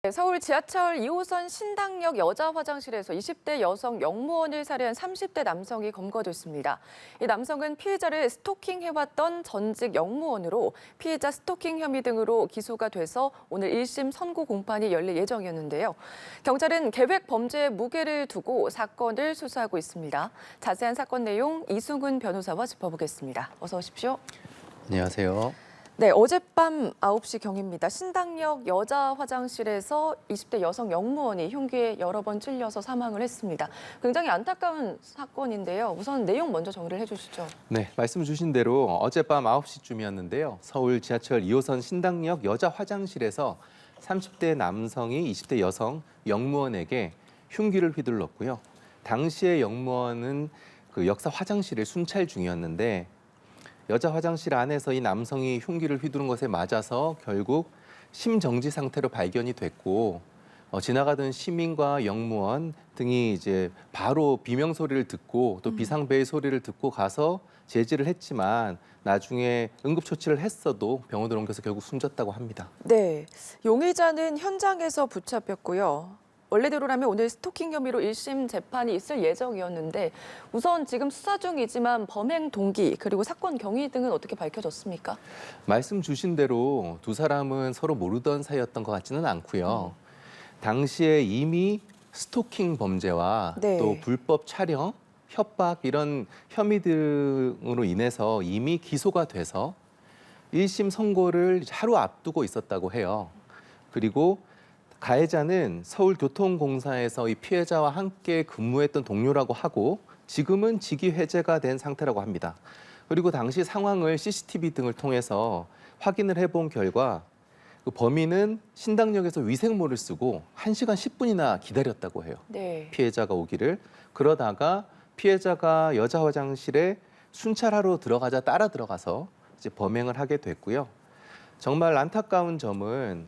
네, 서울 지하철 2호선 신당역 여자 화장실에서 20대 여성 영무원을 살해한 30대 남성이 검거됐습니다. 이 남성은 피해자를 스토킹해왔던 전직 영무원으로 피해자 스토킹 혐의 등으로 기소가 돼서 오늘 1심 선고 공판이 열릴 예정이었는데요. 경찰은 계획 범죄의 무게를 두고 사건을 수사하고 있습니다. 자세한 사건 내용 이승훈 변호사와 짚어보겠습니다. 어서 오십시오. 안녕하세요. 네, 어젯밤 9시경입니다. 신당역 여자 화장실에서 20대 여성 영무원이 흉기에 여러 번 찔려서 사망을 했습니다. 굉장히 안타까운 사건인데요. 우선 내용 먼저 정리를 해주시죠. 네, 말씀 주신 대로 어젯밤 9시쯤이었는데요. 서울 지하철 2호선 신당역 여자 화장실에서 30대 남성이 20대 여성 영무원에게 흉기를 휘둘렀고요. 당시에 영무원은 그 역사 화장실을 순찰 중이었는데 여자 화장실 안에서 이 남성이 흉기를 휘두른 것에 맞아서 결국 심정지 상태로 발견이 됐고 지나가던 시민과 영무원 등이 이제 바로 비명 소리를 듣고 또 비상벨 소리를 듣고 가서 제지를 했지만 나중에 응급 처치를 했어도 병원으로 옮겨서 결국 숨졌다고 합니다. 네, 용의자는 현장에서 붙잡혔고요. 원래대로라면 오늘 스토킹 혐의로 1심 재판이 있을 예정이었는데 우선 지금 수사 중이지만 범행 동기 그리고 사건 경위 등은 어떻게 밝혀졌습니까? 말씀 주신 대로 두 사람은 서로 모르던 사이였던 것 같지는 않고요. 당시에 이미 스토킹 범죄와 네. 또 불법 촬영, 협박 이런 혐의 등으로 인해서 이미 기소가 돼서 1심 선고를 하루 앞두고 있었다고 해요. 그리고 가해자는 서울교통공사에서 이 피해자와 함께 근무했던 동료라고 하고 지금은 직위 해제가 된 상태라고 합니다. 그리고 당시 상황을 CCTV 등을 통해서 확인을 해본 결과 그 범인은 신당역에서 위생모를 쓰고 1시간 10분이나 기다렸다고 해요. 네. 피해자가 오기를. 그러다가 피해자가 여자 화장실에 순찰하러 들어가자 따라 들어가서 이제 범행을 하게 됐고요. 정말 안타까운 점은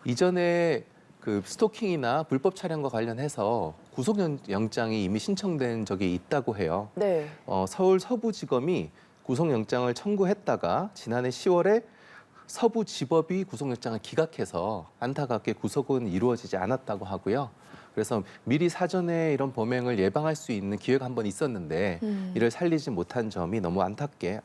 이전에 그 스토킹이나 불법 촬영과 관련해서 구속영장이 이미 신청된 적이 있다고 해요. 네. 서울 서부지검이 구속영장을 청구했다가 지난해 10월에 서부지법이 구속영장을 기각해서 안타깝게 구속은 이루어지지 않았다고 하고요. 그래서 미리 사전에 이런 범행을 예방할 수 있는 기회가 한 번 있었는데 이를 살리지 못한 점이 너무 안타깝게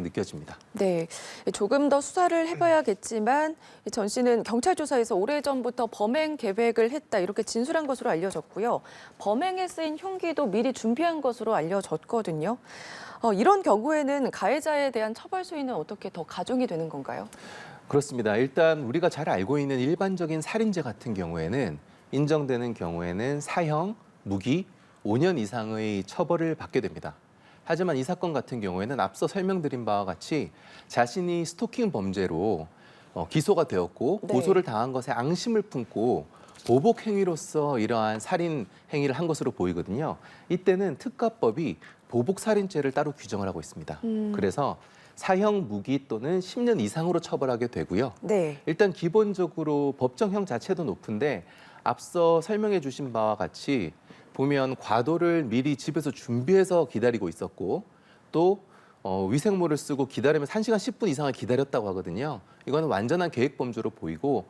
느껴집니다. 네, 조금 더 수사를 해봐야겠지만 전 씨는 경찰 조사에서 오래전부터 범행 계획을 했다 이렇게 진술한 것으로 알려졌고요. 범행에 쓰인 흉기도 미리 준비한 것으로 알려졌거든요. 이런 경우에는 가해자에 대한 처벌 수위는 어떻게 더 가중이 되는 건가요? 그렇습니다. 일단 우리가 잘 알고 있는 일반적인 살인죄 같은 경우에는 인정되는 경우에는 사형, 무기, 5년 이상의 처벌을 받게 됩니다. 하지만 이 사건 같은 경우에는 앞서 설명드린 바와 같이 자신이 스토킹 범죄로 기소가 되었고 네. 고소를 당한 것에 앙심을 품고 보복 행위로서 이러한 살인 행위를 한 것으로 보이거든요. 이때는 특가법이 보복 살인죄를 따로 규정을 하고 있습니다. 그래서 사형, 무기 또는 10년 이상으로 처벌하게 되고요. 네. 일단 기본적으로 법정형 자체도 높은데 앞서 설명해 주신 바와 같이 보면 과도를 미리 집에서 준비해서 기다리고 있었고 또 위생모를 쓰고 기다리면서 1시간 10분 이상을 기다렸다고 하거든요. 이거는 완전한 계획 범죄로 보이고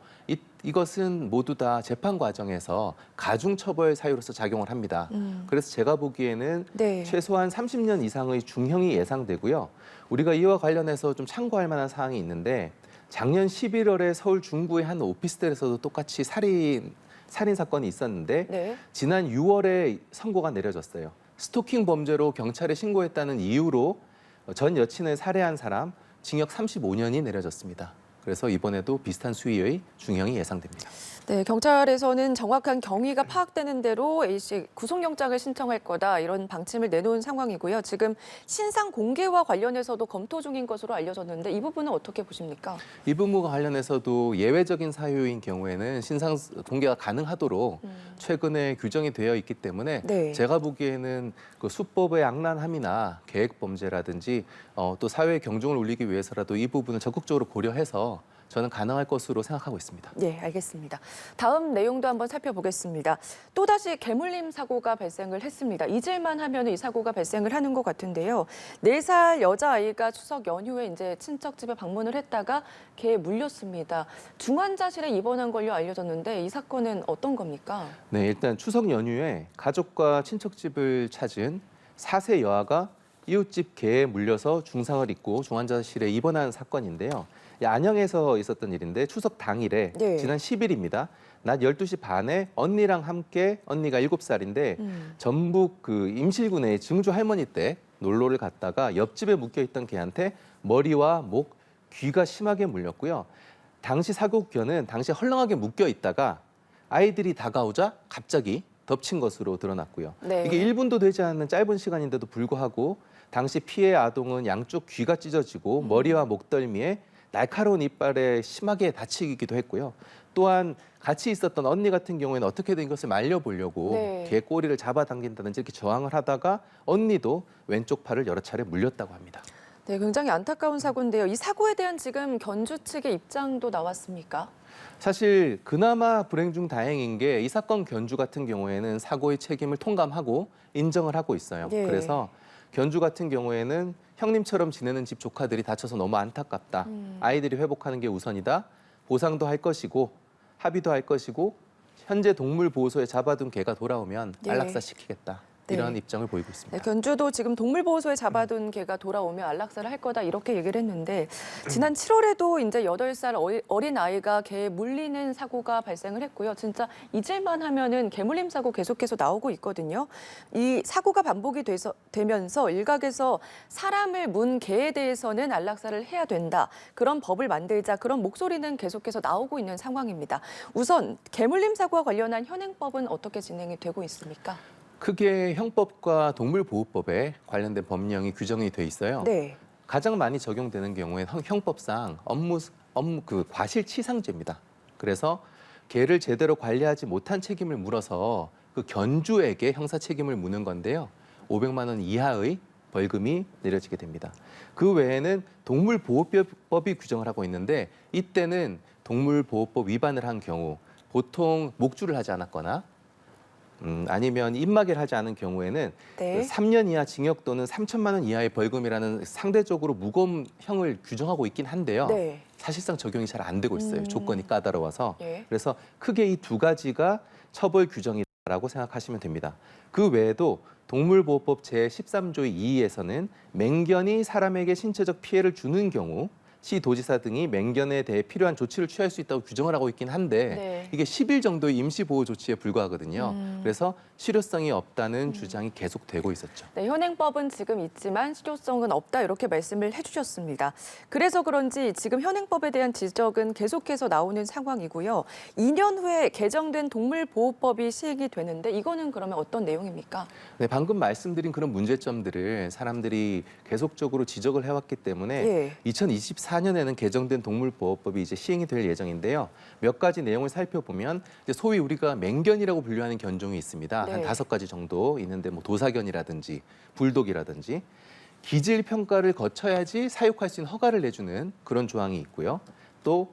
이것은 모두 다 재판 과정에서 가중처벌 사유로서 작용을 합니다. 그래서 제가 보기에는 네. 최소한 30년 이상의 중형이 예상되고요. 우리가 이와 관련해서 좀 참고할 만한 사항이 있는데 작년 11월에 서울 중구의 한 오피스텔에서도 똑같이 살인 사건이 있었는데 네. 지난 6월에 선고가 내려졌어요. 스토킹 범죄로 경찰에 신고했다는 이유로 전 여친을 살해한 사람 징역 35년이 내려졌습니다. 그래서 이번에도 비슷한 수위의 중형이 예상됩니다. 네, 경찰에서는 정확한 경위가 파악되는 대로 A씨 구속영장을 신청할 거다 이런 방침을 내놓은 상황이고요. 지금 신상 공개와 관련해서도 검토 중인 것으로 알려졌는데 이 부분은 어떻게 보십니까? 이 부분과 관련해서도 예외적인 사유인 경우에는 신상 공개가 가능하도록 최근에 규정이 되어 있기 때문에 네. 제가 보기에는 그 수법의 악랄함이나 계획 범죄라든지 또 사회의 경종을 울리기 위해서라도 이 부분을 적극적으로 고려해서 저는 가능할 것으로 생각하고 있습니다. 네, 알겠습니다. 다음 내용도 한번 살펴보겠습니다. 또다시 개물림 사고가 발생을 했습니다. 잊을만 하면 이 사고가 발생을 하는 것 같은데요. 4살 여자아이가 추석 연휴에 이제 친척 집에 방문을 했다가 개에 물렸습니다. 중환자실에 입원한 걸로 알려졌는데 이 사건은 어떤 겁니까? 네, 일단 추석 연휴에 가족과 친척집을 찾은 4세 여아가 이웃집 개에 물려서 중상을 입고 중환자실에 입원한 사건인데요. 안양에서 있었던 일인데 추석 당일에 네. 지난 10일입니다. 낮 12시 반에 언니랑 함께 언니가 7살인데 전북 그 임실군의 증조 할머니 댁 놀러를 갔다가 옆집에 묶여 있던 개한테 머리와 목, 귀가 심하게 물렸고요. 당시 사고견은 당시 헐렁하게 묶여 있다가 아이들이 다가오자 갑자기 덮친 것으로 드러났고요. 네. 이게 1분도 되지 않는 짧은 시간인데도 불구하고 당시 피해 아동은 양쪽 귀가 찢어지고 머리와 목덜미에 날카로운 이빨에 심하게 다치기도 했고요. 또한 같이 있었던 언니 같은 경우에는 어떻게든 이것을 말려보려고 네. 개 꼬리를 잡아당긴다든지 이렇게 저항을 하다가 언니도 왼쪽 팔을 여러 차례 물렸다고 합니다. 네, 굉장히 안타까운 사고인데요. 이 사고에 대한 지금 견주 측의 입장도 나왔습니까? 사실 그나마 불행 중 다행인 게 이 사건 견주 같은 경우에는 사고의 책임을 통감하고 인정을 하고 있어요. 네. 그래서 견주 같은 경우에는 형님처럼 지내는 집 조카들이 다쳐서 너무 안타깝다. 아이들이 회복하는 게 우선이다. 보상도 할 것이고 합의도 할 것이고 현재 동물보호소에 잡아둔 개가 돌아오면 네. 안락사 시키겠다. 네. 이런 입장을 보이고 있습니다. 네, 견주도 지금 동물보호소에 잡아둔 개가 돌아오면 안락사를 할 거다 이렇게 얘기를 했는데 지난 7월에도 이제 8살 어린 아이가 개에 물리는 사고가 발생을 했고요. 진짜 잊을만 하면은 개물림 사고 계속해서 나오고 있거든요. 이 사고가 반복이 되면서 일각에서 사람을 문 개에 대해서는 안락사를 해야 된다. 그런 법을 만들자 그런 목소리는 계속해서 나오고 있는 상황입니다. 우선 개물림 사고와 관련한 현행법은 어떻게 진행이 되고 있습니까? 크게 형법과 동물보호법에 관련된 법령이 규정이 돼 있어요. 네. 가장 많이 적용되는 경우에 형법상 업무 그 과실치상죄입니다. 그래서 개를 제대로 관리하지 못한 책임을 물어서 그 견주에게 형사 책임을 묻는 건데요. 500만 원 이하의 벌금이 내려지게 됩니다. 그 외에는 동물보호법이 규정을 하고 있는데 이때는 동물보호법 위반을 한 경우 보통 목줄을 하지 않았거나 아니면 입마개를 하지 않은 경우에는 네. 3년 이하 징역 또는 3천만 원 이하의 벌금이라는 상대적으로 무거운 형을 규정하고 있긴 한데요. 네. 사실상 적용이 잘 안 되고 있어요. 조건이 까다로워서. 예. 그래서 크게 이 두 가지가 처벌 규정이라고 생각하시면 됩니다. 그 외에도 동물보호법 제13조 2에서는 맹견이 사람에게 신체적 피해를 주는 경우 시도지사 등이 맹견에 대해 필요한 조치를 취할 수 있다고 규정을 하고 있긴 한데 네. 이게 10일 정도의 임시보호 조치에 불과하거든요. 그래서 실효성이 없다는 주장이 계속되고 있었죠. 네, 현행법은 지금 있지만 실효성은 없다 이렇게 말씀을 해주셨습니다. 그래서 그런지 지금 현행법에 대한 지적은 계속해서 나오는 상황이고요. 2년 후에 개정된 동물보호법이 시행이 되는데 이거는 그러면 어떤 내용입니까? 네, 방금 말씀드린 그런 문제점들을 사람들이 계속적으로 지적을 해왔기 때문에 예. 2024년에는 개정된 동물보호법이 이제 시행이 될 예정인데요. 몇 가지 내용을 살펴보면 이제 소위 우리가 맹견이라고 분류하는 견종이 있습니다. 네. 한 5가지 정도 있는데 뭐 도사견이라든지 불독이라든지 기질 평가를 거쳐야지 사육할 수 있는 허가를 내주는 그런 조항이 있고요. 또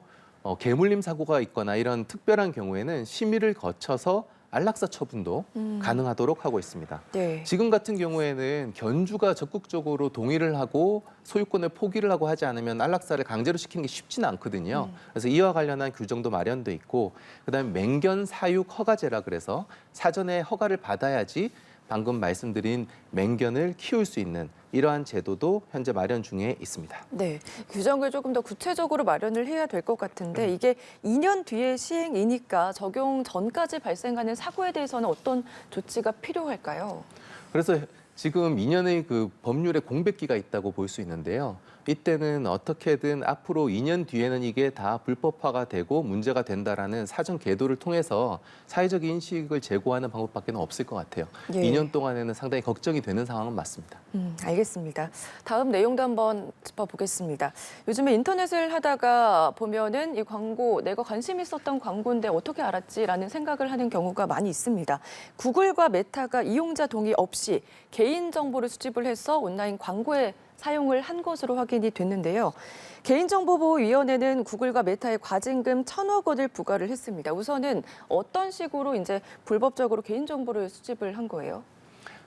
개물림 사고가 있거나 이런 특별한 경우에는 심의를 거쳐서 안락사 처분도 가능하도록 하고 있습니다. 네. 지금 같은 경우에는 견주가 적극적으로 동의를 하고 소유권을 포기를 하고 하지 않으면 안락사를 강제로 시키는 게 쉽지는 않거든요. 그래서 이와 관련한 규정도 마련돼 있고 그다음에 맹견 사육 허가제라 그래서 사전에 허가를 받아야지 방금 말씀드린 맹견을 키울 수 있는 이러한 제도도 현재 마련 중에 있습니다. 네, 규정을 조금 더 구체적으로 마련을 해야 될 것 같은데 이게 2년 뒤에 시행이니까 적용 전까지 발생하는 사고에 대해서는 어떤 조치가 필요할까요? 그래서 지금 2년의 그 법률의 공백기가 있다고 볼 수 있는데요. 이때는 어떻게든 앞으로 2년 뒤에는 이게 다 불법화가 되고 문제가 된다라는 사전 계도를 통해서 사회적 인식을 제고하는 방법밖에 없을 것 같아요. 예. 2년 동안에는 상당히 걱정이 되는 상황은 맞습니다. 알겠습니다. 다음 내용도 한번 짚어보겠습니다. 요즘에 인터넷을 하다가 보면은 이 광고 내가 관심 있었던 광고인데 어떻게 알았지라는 생각을 하는 경우가 많이 있습니다. 구글과 메타가 이용자 동의 없이 개인 정보를 수집을 해서 온라인 광고에 사용을 한 것으로 확인이 됐는데요. 개인정보보호위원회는 구글과 메타에 과징금 1,000억 원을 부과를 했습니다. 우선은 어떤 식으로 이제 불법적으로 개인정보를 수집을 한 거예요?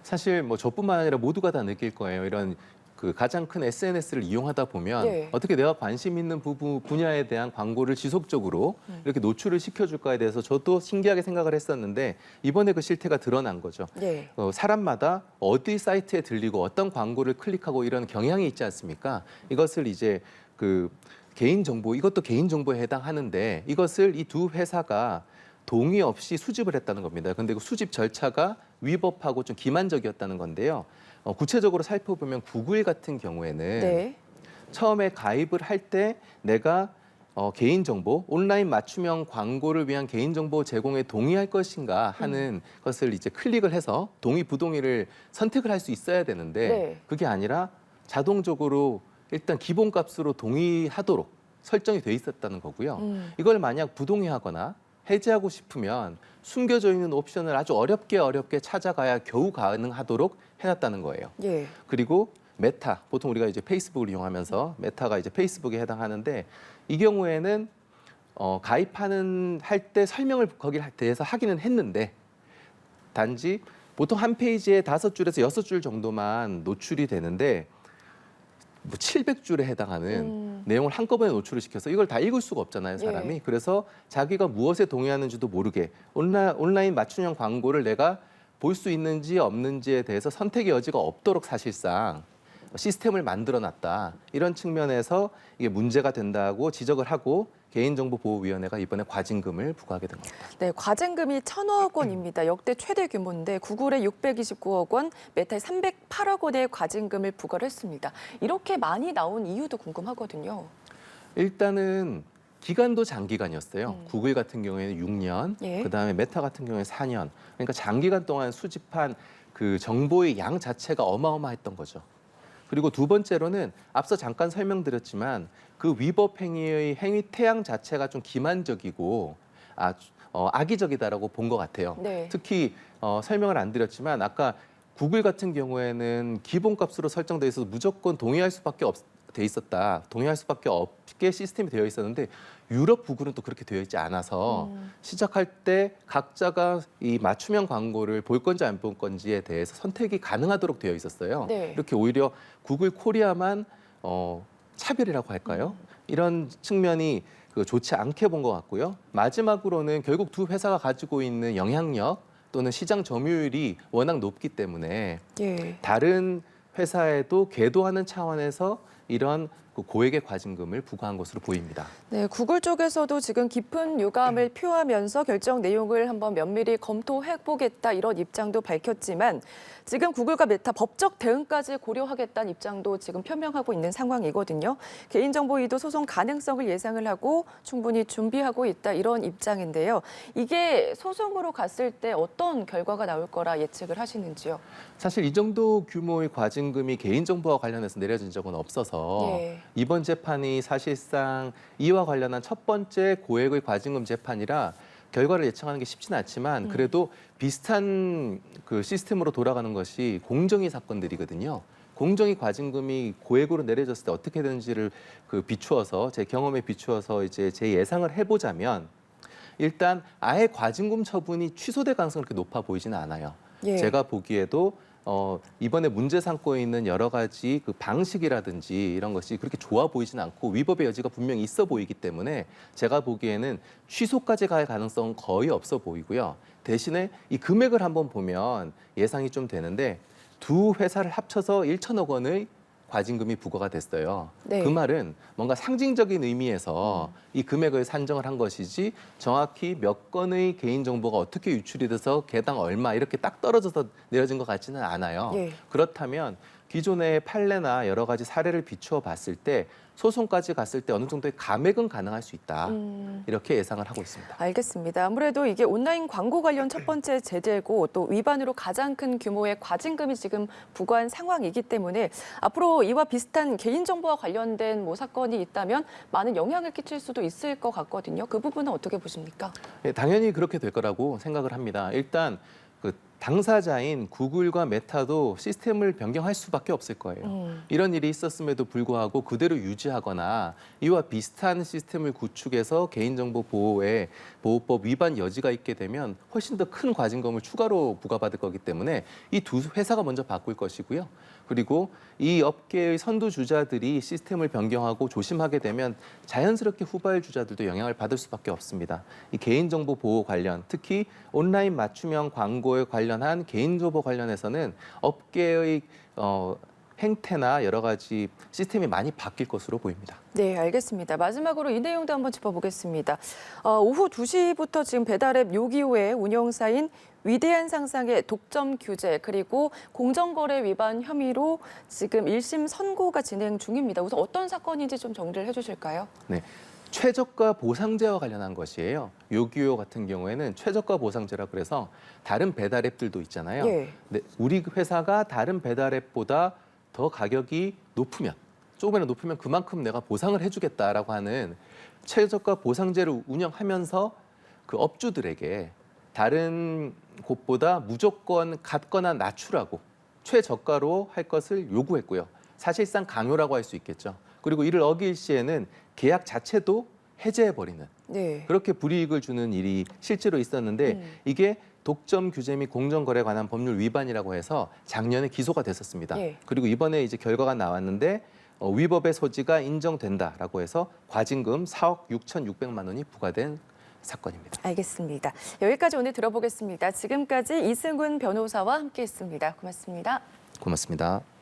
사실 뭐 저뿐만 아니라 모두가 다 느낄 거예요. 이런 그 가장 큰 SNS를 이용하다 보면 네. 어떻게 내가 관심 있는 분야에 대한 광고를 지속적으로 이렇게 노출을 시켜줄까에 대해서 저도 신기하게 생각을 했었는데 이번에 그 실태가 드러난 거죠. 네. 사람마다 어디 사이트에 들리고 어떤 광고를 클릭하고 이런 경향이 있지 않습니까? 이것을 이제 그 개인정보, 이것도 개인정보에 해당하는데 이것을 이 두 회사가 동의 없이 수집을 했다는 겁니다. 근데 그 수집 절차가 위법하고 좀 기만적이었다는 건데요. 구체적으로 살펴보면 구글 같은 경우에는 네. 처음에 가입을 할 때 내가 개인정보, 온라인 맞춤형 광고를 위한 개인정보 제공에 동의할 것인가 하는 것을 이제 클릭을 해서 동의, 부동의를 선택을 할 수 있어야 되는데 네. 그게 아니라 자동적으로 일단 기본값으로 동의하도록 설정이 돼 있었다는 거고요. 이걸 만약 부동의하거나 해제하고 싶으면 숨겨져 있는 옵션을 아주 어렵게 찾아가야 겨우 가능하도록 해놨다는 거예요. 예. 그리고 메타, 보통 우리가 이제 페이스북을 이용하면서 메타가 이제 페이스북에 해당하는데 이 경우에는 가입하는 할 때 설명을 거기에 대해서 하기는 했는데 단지 보통 한 페이지에 5줄에서 6줄 정도만 노출이 되는데 뭐 700줄에 해당하는 내용을 한꺼번에 노출을 시켜서 이걸 다 읽을 수가 없잖아요, 사람이. 예. 그래서 자기가 무엇에 동의하는지도 모르게 온라인 맞춤형 광고를 내가 볼 수 있는지 없는지에 대해서 선택의 여지가 없도록 사실상 시스템을 만들어놨다. 이런 측면에서 이게 문제가 된다고 지적을 하고 개인정보보호위원회가 이번에 과징금을 부과하게 된 겁니다. 네, 과징금이 1,000억 원입니다. 역대 최대 규모인데 구글에 629억 원, 메타에 308억 원의 과징금을 부과를 했습니다. 이렇게 많이 나온 이유도 궁금하거든요. 일단은 기간도 장기간이었어요. 구글 같은 경우에는 6년, 예. 그다음에 메타 같은 경우에 4년. 그러니까 장기간 동안 수집한 그 정보의 양 자체가 어마어마했던 거죠. 그리고 두 번째로는 앞서 잠깐 설명드렸지만 그 위법 행위의 행위 태양 자체가 좀 기만적이고 악의적이다라고 본 것 같아요. 네. 특히 설명을 안 드렸지만 아까 구글 같은 경우에는 기본값으로 설정돼 있어서 무조건 동의할 수밖에 돼 있었다. 동의할 수밖에 없게 시스템이 되어 있었는데 유럽 구글은 또 그렇게 되어 있지 않아서 시작할 때 각자가 이 맞춤형 광고를 볼 건지 안 볼 건지에 대해서 선택이 가능하도록 되어 있었어요. 네. 이렇게 오히려 구글 코리아만 차별이라고 할까요? 이런 측면이 좋지 않게 본 것 같고요. 마지막으로는 결국 두 회사가 가지고 있는 영향력 또는 시장 점유율이 워낙 높기 때문에 예. 다른 회사에도 계도하는 차원에서 이런 고액의 과징금을 부과한 것으로 보입니다. 네, 구글 쪽에서도 지금 깊은 유감을 표하면서 결정 내용을 한번 면밀히 검토해보겠다 이런 입장도 밝혔지만 지금 구글과 메타 법적 대응까지 고려하겠다는 입장도 지금 표명하고 있는 상황이거든요. 개인정보위도 소송 가능성을 예상을 하고 충분히 준비하고 있다 이런 입장인데요. 이게 소송으로 갔을 때 어떤 결과가 나올 거라 예측을 하시는지요? 사실 이 정도 규모의 과징금이 개인정보와 관련해서 내려진 적은 없어서 예. 이번 재판이 사실상 이와 관련한 첫 번째 고액의 과징금 재판이라 결과를 예측하는 게 쉽지는 않지만 그래도 비슷한 그 시스템으로 돌아가는 것이 공정위 사건들이거든요. 공정위 과징금이 고액으로 내려졌을 때 어떻게 되는지를 비추어서 제 경험에 비추어서 이제 제 예상을 해보자면 일단 아예 과징금 처분이 취소될 가능성이 그렇게 높아 보이지는 않아요. 예. 제가 보기에도 이번에 문제 삼고 있는 여러 가지 그 방식이라든지 이런 것이 그렇게 좋아 보이지는 않고 위법의 여지가 분명히 있어 보이기 때문에 제가 보기에는 취소까지 갈 가능성은 거의 없어 보이고요. 대신에 이 금액을 한번 보면 예상이 좀 되는데 두 회사를 합쳐서 1,000억 원의 과징금이 부과가 됐어요. 네. 그 말은 뭔가 상징적인 의미에서 이 금액을 산정을 한 것이지 정확히 몇 건의 개인정보가 어떻게 유출이 돼서 개당 얼마 이렇게 딱 떨어져서 내려진 것 같지는 않아요. 예. 그렇다면 기존의 판례나 여러 가지 사례를 비추어 봤을 때 소송까지 갔을 때 어느 정도의 감액은 가능할 수 있다. 이렇게 예상을 하고 있습니다. 알겠습니다. 아무래도 이게 온라인 광고 관련 첫 번째 제재고 또 위반으로 가장 큰 규모의 과징금이 지금 부과한 상황이기 때문에 앞으로 이와 비슷한 개인정보와 관련된 뭐 사건이 있다면 많은 영향을 끼칠 수도 있을 것 같거든요. 그 부분은 어떻게 보십니까? 당연히 그렇게 될 거라고 생각을 합니다. 일단 당사자인 구글과 메타도 시스템을 변경할 수밖에 없을 거예요. 이런 일이 있었음에도 불구하고 그대로 유지하거나 이와 비슷한 시스템을 구축해서 개인정보 보호법 위반 여지가 있게 되면 훨씬 더 큰 과징금을 추가로 부과받을 거기 때문에 이 두 회사가 먼저 바꿀 것이고요. 그리고 이 업계의 선두주자들이 시스템을 변경하고 조심하게 되면 자연스럽게 후발주자들도 영향을 받을 수밖에 없습니다. 이 개인정보 보호 관련, 특히 온라인 맞춤형 광고에 관련한 개인정보 관련해서는 업계의 행태나 여러 가지 시스템이 많이 바뀔 것으로 보입니다. 네, 알겠습니다. 마지막으로 이 내용도 한번 짚어보겠습니다. 오후 2시부터 지금 배달앱 요기요의 운영사인 위대한 상상의 독점 규제 그리고 공정거래 위반 혐의로 지금 1심 선고가 진행 중입니다. 우선 어떤 사건인지 좀 정리를 해주실까요? 네. 최저가 보상제와 관련한 것이에요. 요기요 같은 경우에는 최저가 보상제라 그래서 다른 배달앱들도 있잖아요. 예. 근데 우리 회사가 다른 배달앱보다 더 가격이 높으면, 조금이라도 높으면 그만큼 내가 보상을 해주겠다라고 하는 최저가 보상제를 운영하면서 그 업주들에게 다른 곳보다 무조건 같거나 낮추라고 최저가로 할 것을 요구했고요. 사실상 강요라고 할 수 있겠죠. 그리고 이를 어길 시에는 계약 자체도 해제해버리는 네. 그렇게 불이익을 주는 일이 실제로 있었는데 이게 독점 규제 및 공정거래에 관한 법률 위반이라고 해서 작년에 기소가 됐었습니다. 예. 그리고 이번에 이제 결과가 나왔는데 위법의 소지가 인정된다라고 해서 과징금 4억 6,600만 원이 부과된 사건입니다. 알겠습니다. 여기까지 오늘 들어보겠습니다. 지금까지 이승훈 변호사와 함께했습니다. 고맙습니다. 고맙습니다.